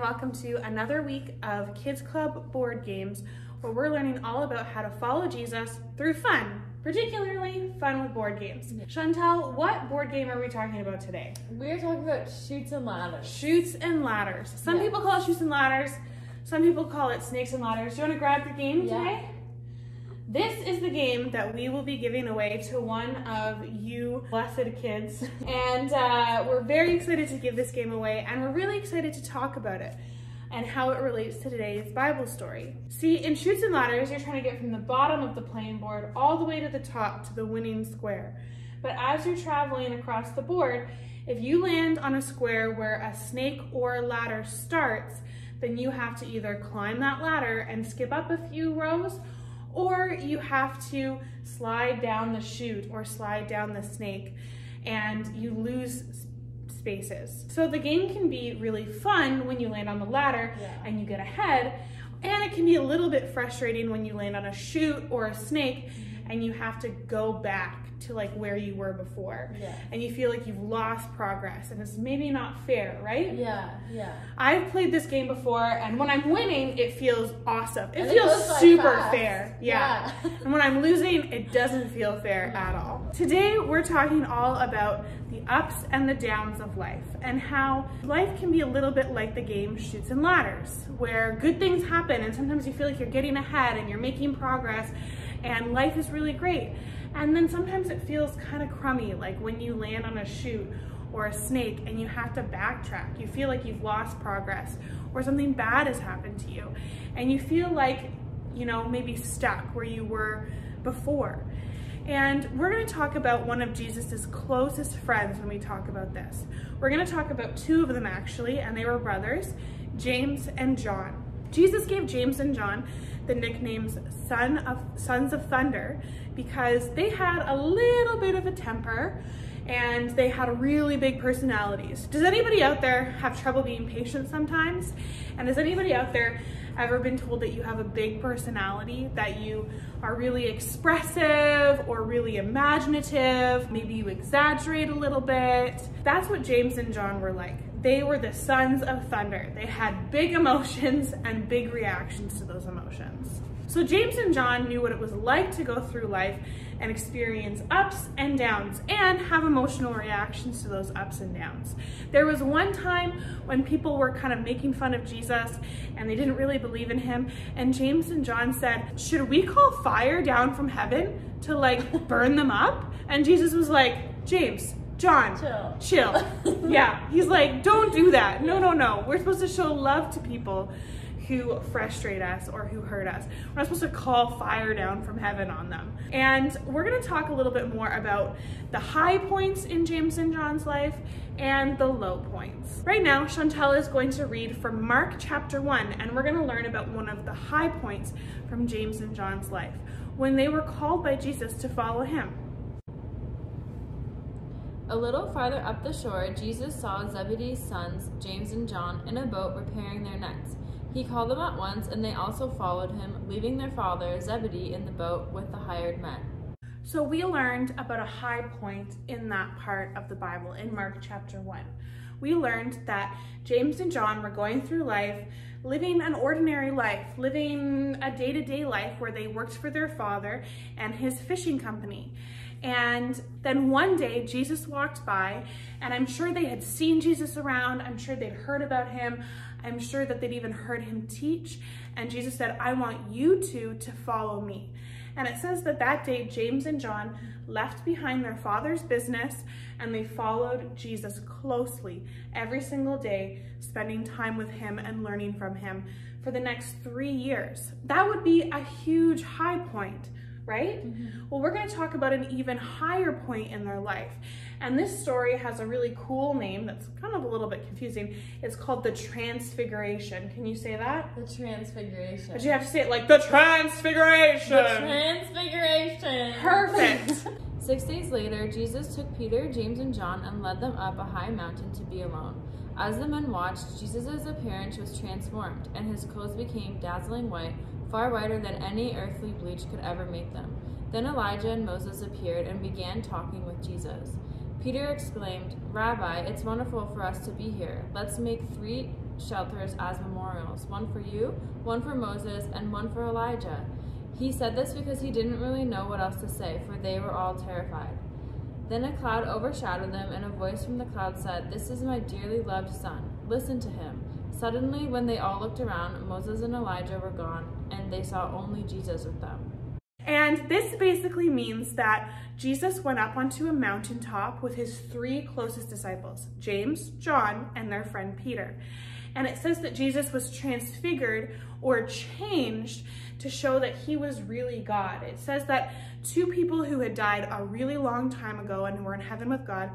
welcome to another week of Kids Club board games, where we're learning all about how to follow Jesus through fun, particularly fun with board games. Chantel, what board game are we talking about today? We're talking about Chutes and Ladders. Chutes and Ladders. Some people call it Chutes and Ladders. Some people call it Snakes and Ladders. Do you want to grab the game today? This is the game that we will be giving away to one of you blessed kids. And we're very excited to give this game away, and we're really excited to talk about it and how it relates to today's Bible story. See, in Chutes and Ladders, you're trying to get from the bottom of the playing board all the way to the top to the winning square. But as you're traveling across the board, if you land on a square where a snake or a ladder starts, then you have to either climb that ladder and skip up a few rows, or you have to slide down the chute or slide down the snake, and you lose spaces. So the game can be really fun when you land on the ladder and you get ahead, and it can be a little bit frustrating when you land on a chute or a snake and you have to go back to like where you were before. And you feel like you've lost progress, and it's maybe not fair, right? I've played this game before, and when I'm winning, it feels awesome. It feels super fair. And when I'm losing, it doesn't feel fair at all. Today, we're talking all about the ups and the downs of life, and how life can be a little bit like the game Chutes and Ladders, where good things happen, and sometimes you feel like you're getting ahead and you're making progress, and life is really great. And then sometimes it feels kind of crummy, like when you land on a chute or a snake and you have to backtrack. You feel like you've lost progress, or something bad has happened to you, and you feel like, you know, maybe stuck where you were before. And we're going to talk about one of Jesus's closest friends when we talk about this. We're going to talk about two of them actually, and they were brothers, James and John. Jesus gave James and John the nicknames Sons of Thunder because they had a little bit of a temper and they had really big personalities. Does anybody out there have trouble being patient sometimes? And has anybody out there ever been told that you have a big personality, that you are really expressive or really imaginative, maybe you exaggerate a little bit? That's what James and John were like. They were the sons of thunder. They had big emotions and big reactions to those emotions. So James and John knew what it was like to go through life and experience ups and downs and have emotional reactions to those ups and downs. There was one time when people were kind of making fun of Jesus and they didn't really believe in him, and James and John said, "Should we call fire down from heaven to like burn them up?" And Jesus was like, "James, John, chill. He's like, don't do that. No. We're supposed to show love to people who frustrate us or who hurt us. We're not supposed to call fire down from heaven on them." And we're going to talk a little bit more about the high points in James and John's life and the low points. Right now, Chantel is going to read from Mark chapter 1, and we're going to learn about one of the high points from James and John's life, when they were called by Jesus to follow him. A little farther up the shore, Jesus saw Zebedee's sons, James and John, in a boat repairing their nets. He called them at once, and they also followed him, leaving their father, Zebedee, in the boat with the hired men. So we learned about a high point in that part of the Bible in Mark chapter 1. We learned that James and John were going through life, living an ordinary life, living a day-to-day life where they worked for their father and his fishing company. And then one day Jesus walked by, and I'm sure they had seen Jesus around. I'm sure they'd heard about him. I'm sure that they'd even heard him teach. And Jesus said, "I want you two to follow me." And it says that that day James and John left behind their father's business, and they followed Jesus closely every single day, spending time with him and learning from him for the next 3 years. That would be a huge high point, right? Well, we're going to talk about an even higher point in their life. And this story has a really cool name that's kind of a little bit confusing. It's called the Transfiguration. Can you say that? The Transfiguration. But you have to say it like the Transfiguration. The Transfiguration. Perfect. 6 days later, Jesus took Peter, James, and John and led them up a high mountain to be alone. As the men watched, Jesus' appearance was transformed, and his clothes became dazzling white, far whiter than any earthly bleach could ever make them. Then Elijah and Moses appeared and began talking with Jesus. Peter exclaimed, "Rabbi, it's wonderful for us to be here. Let's make 3 shelters as memorials, one for you, one for Moses, and one for Elijah. He said this because he didn't really know what else to say, for they were all terrified. Then a cloud overshadowed them, and a voice from the cloud said, "This is my dearly loved son. Listen to him." Suddenly, when they all looked around, Moses and Elijah were gone, and they saw only Jesus with them. And this basically means that Jesus went up onto a mountaintop with his 3 closest disciples, James, John, and their friend Peter. And it says that Jesus was transfigured or changed to show that he was really God. It says that 2 people who had died a really long time ago and were in heaven with God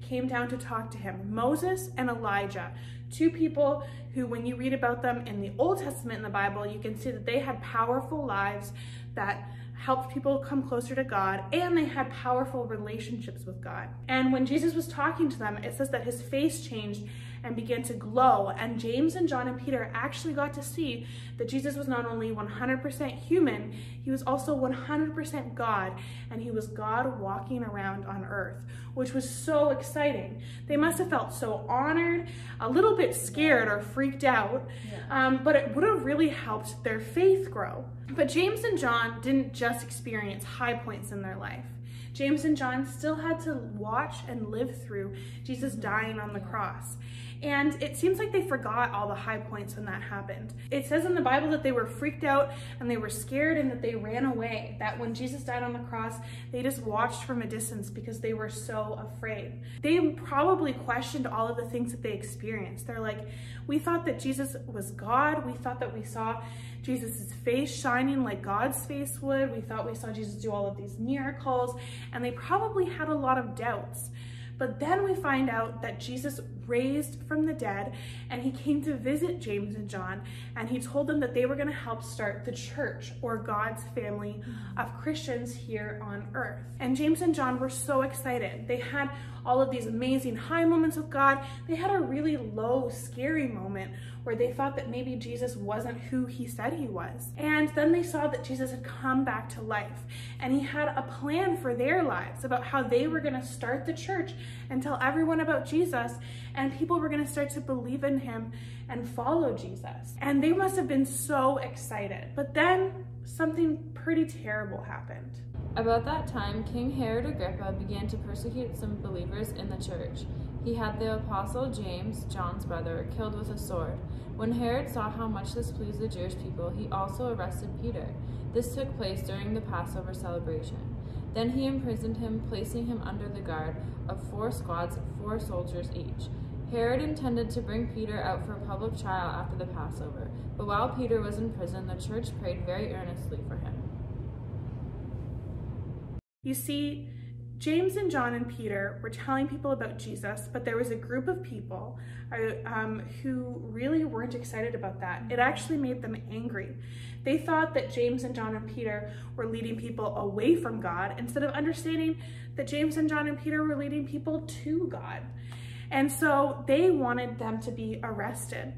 came down to talk to him, Moses and Elijah. 2 people who, when you read about them in the Old Testament in the Bible, you can see that they had powerful lives that helped people come closer to God, and they had powerful relationships with God. And when Jesus was talking to them, it says that his face changed and began to glow, and James and John and Peter actually got to see that Jesus was not only 100% human, he was also 100% God, and he was God walking around on earth, which was so exciting. They must have felt so honored, a little bit scared or freaked out, but it would have really helped their faith grow. But James and John didn't just experience high points in their life. James and John still had to watch and live through Jesus dying on the cross. And it seems like they forgot all the high points when that happened. It says in the Bible that they were freaked out and they were scared and that they ran away. That when Jesus died on the cross, they just watched from a distance because they were so afraid. They probably questioned all of the things that they experienced. They're like, we thought that Jesus was God. We thought that we saw Jesus' face shining like God's face would. We thought we saw Jesus do all of these miracles. And they probably had a lot of doubts. But then we find out that Jesus raised from the dead, and he came to visit James and John, and he told them that they were going to help start the church, or God's family of Christians here on earth. And James and John were so excited. They had all of these amazing high moments with God. They had a really low, scary moment where they thought that maybe Jesus wasn't who he said he was. And then they saw that Jesus had come back to life, and he had a plan for their lives about how they were going to start the church and tell everyone about Jesus, and people were going to start to believe in him and follow Jesus. And they must have been so excited. But then something pretty terrible happened. About that time, King Herod Agrippa began to persecute some believers in the church. He had the apostle James, John's brother, killed with a sword. When Herod saw how much this pleased the Jewish people, he also arrested Peter. This took place during the Passover celebration. Then he imprisoned him, placing him under the guard of 4 squads, 4 soldiers each. Herod intended to bring Peter out for a public trial after the Passover, but while Peter was in prison, the church prayed very earnestly for him. You see, James and John and Peter were telling people about Jesus, but there was a group of people who really weren't excited about that. It actually made them angry. They thought that James and John and Peter were leading people away from God instead of understanding that James and John and Peter were leading people to God. And so they wanted them to be arrested.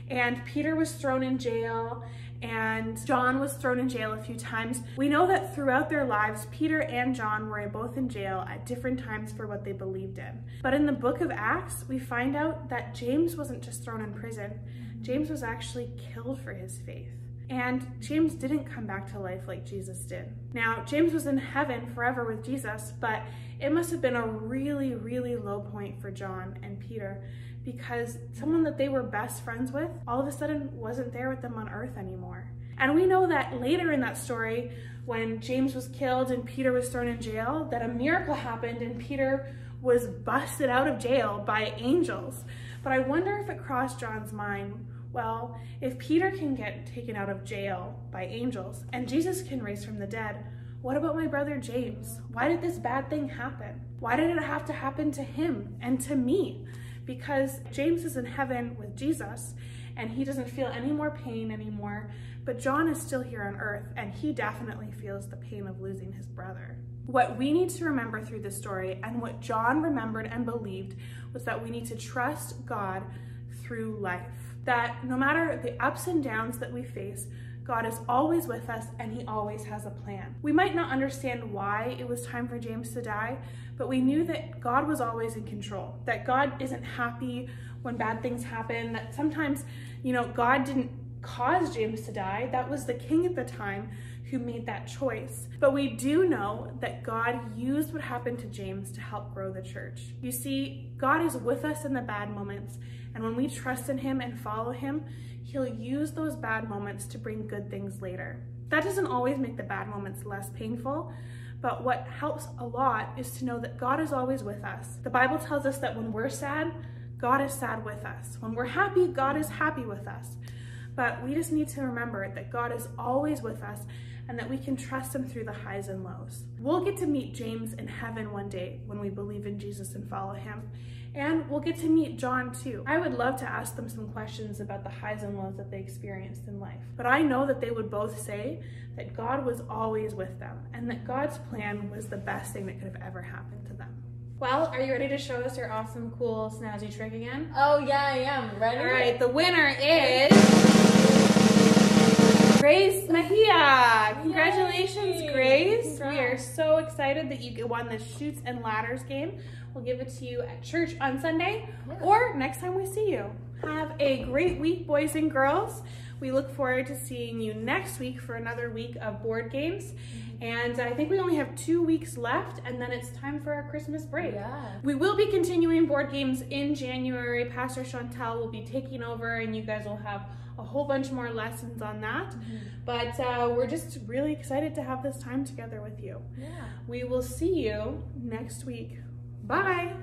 And Peter was thrown in jail, and John was thrown in jail a few times. We know that throughout their lives, Peter and John were both in jail at different times for what they believed in. But in the book of Acts, we find out that James wasn't just thrown in prison. James was actually killed for his faith. And James didn't come back to life like Jesus did. Now, James was in heaven forever with Jesus, but it must have been a really, really low point for John and Peter, because someone that they were best friends with all of a sudden wasn't there with them on earth anymore. And we know that later in that story, when James was killed and Peter was thrown in jail, that a miracle happened and Peter was busted out of jail by angels. But I wonder if it crossed John's mind, well, if Peter can get taken out of jail by angels and Jesus can raise from the dead, what about my brother James? Why did this bad thing happen? Why did it have to happen to him and to me? Because James is in heaven with Jesus and he doesn't feel any more pain anymore, but John is still here on earth and he definitely feels the pain of losing his brother. What we need to remember through this story, and what John remembered and believed, was that we need to trust God through life. That no matter the ups and downs that we face, God is always with us and he always has a plan. We might not understand why it was time for James to die, but we knew that God was always in control, that God isn't happy when bad things happen, that sometimes, God didn't cause James to die. That was the king at the time who made that choice. But we do know that God used what happened to James to help grow the church. You see, God is with us in the bad moments, and when we trust in him and follow him, he'll use those bad moments to bring good things later. That doesn't always make the bad moments less painful, but what helps a lot is to know that God is always with us. The Bible tells us that when we're sad, God is sad with us. When we're happy, God is happy with us. But we just need to remember that God is always with us and that we can trust him through the highs and lows. We'll get to meet James in heaven one day when we believe in Jesus and follow him. And we'll get to meet John too. I would love to ask them some questions about the highs and lows that they experienced in life. But I know that they would both say that God was always with them and that God's plan was the best thing that could have ever happened to them. Well, are you ready to show us your awesome, cool, snazzy trick again? Oh yeah, I am. Ready? All right, the winner is Grace Mejia. Congratulations, Yay. Grace. Congrats. We are so excited that you won the Chutes and Ladders game. We'll give it to you at church on Sunday or next time we see you. Have a great week, boys and girls. We look forward to seeing you next week for another week of board games. And I think we only have 2 weeks left, and then it's time for our Christmas break. Yeah. We will be continuing board games in January. Pastor Chantel will be taking over, and you guys will have a whole bunch more lessons on that. But we're just really excited to have this time together with you. Yeah. We will see you next week. Bye. Bye.